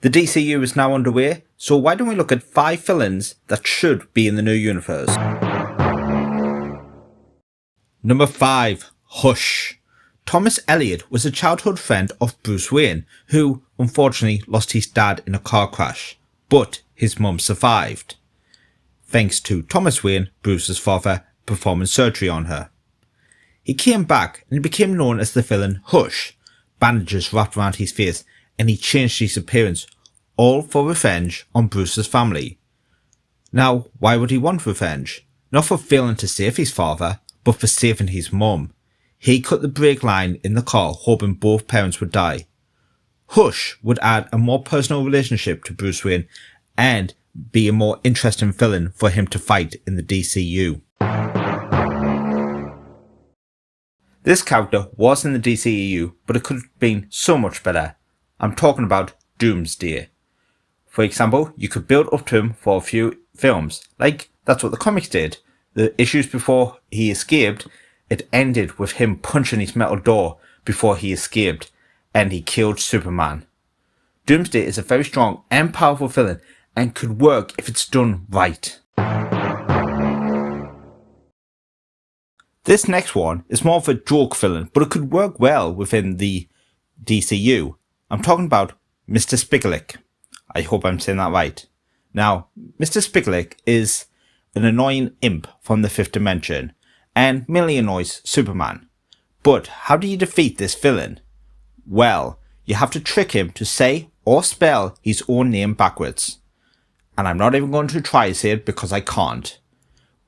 The DCU is now underway, so why don't we look at 5 villains that should be in the new universe. Number 5. Hush. Thomas Elliot was a childhood friend of Bruce Wayne, who unfortunately lost his dad in a car crash, but his mum survived, thanks to Thomas Wayne, Bruce's father, performing surgery on her. He came back and he became known as the villain Hush, bandages wrapped around his face, and he changed his appearance, all for revenge on Bruce's family. Now, why would he want revenge? Not for failing to save his father, but for saving his mum. He cut the brake line in the car, hoping both parents would die. Hush would add a more personal relationship to Bruce Wayne and be a more interesting villain for him to fight in the DCU. This character was in the DCEU, but it could have been so much better. I'm talking about Doomsday. For example, you could build up to him for a few films, like that's what the comics did. The issues before he escaped, it ended with him punching his metal door before he escaped, and he killed Superman. Doomsday is a very strong and powerful villain, and could work if it's done right. This next one is more of a joke villain, but it could work well within the DCU. I'm talking about Mr. Spigalik. I hope I'm saying that right. Now, Mr. Spigalik is an annoying imp from the 5th dimension, and mainly annoys Superman. But how do you defeat this villain? Well, you have to trick him to say or spell his own name backwards. And I'm not even going to try to say it because I can't.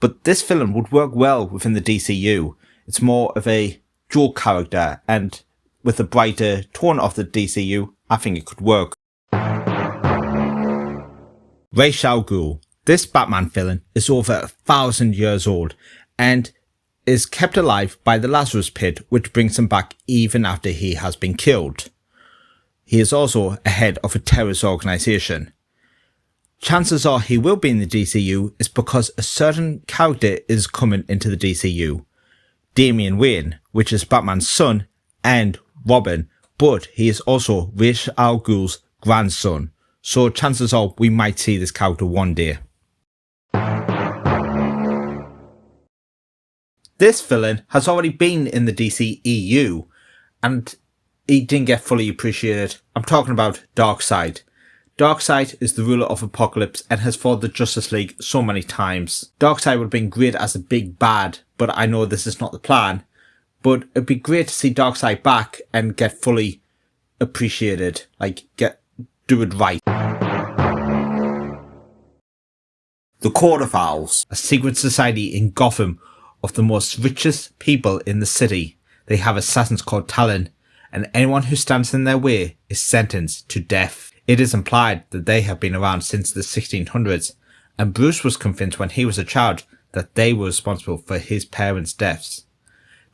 But this villain would work well within the DCU. It's more of a joke character, and with the brighter tone of the DCU, I think it could work. Ra's al Ghul. This Batman villain is over 1,000 years old and is kept alive by the Lazarus Pit, which brings him back even after he has been killed. He is also a head of a terrorist organisation. Chances are he will be in the DCU is because a certain character is coming into the DCU. Damian Wayne, which is Batman's son and Robin, but he is also Ra's al Ghul's grandson. So chances are we might see this character one day. This villain has already been in the DCEU and he didn't get fully appreciated. I'm talking about Darkseid. Darkseid is the ruler of Apocalypse and has fought the Justice League so many times. Darkseid would have been great as a big bad, but I know this is not the plan. But it'd be great to see Darkseid back and get fully appreciated, do it right. The Court of Owls, a secret society in Gotham of the most richest people in the city. They have assassins called Talon, and anyone who stands in their way is sentenced to death. It is implied that they have been around since the 1600s, and Bruce was convinced when he was a child that they were responsible for his parents' deaths.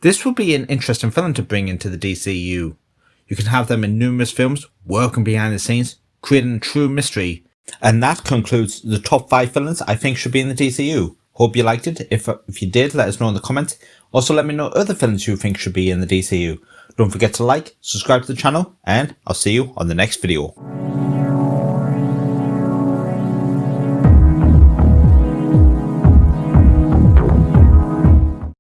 This will be an interesting villain to bring into the DCU. You can have them in numerous films, working behind the scenes, creating a true mystery. And that concludes the top 5 villains I think should be in the DCU. Hope you liked it. If you did, let us know in the comments. Also, let me know other villains you think should be in the DCU. Don't forget to like, subscribe to the channel, and I'll see you on the next video.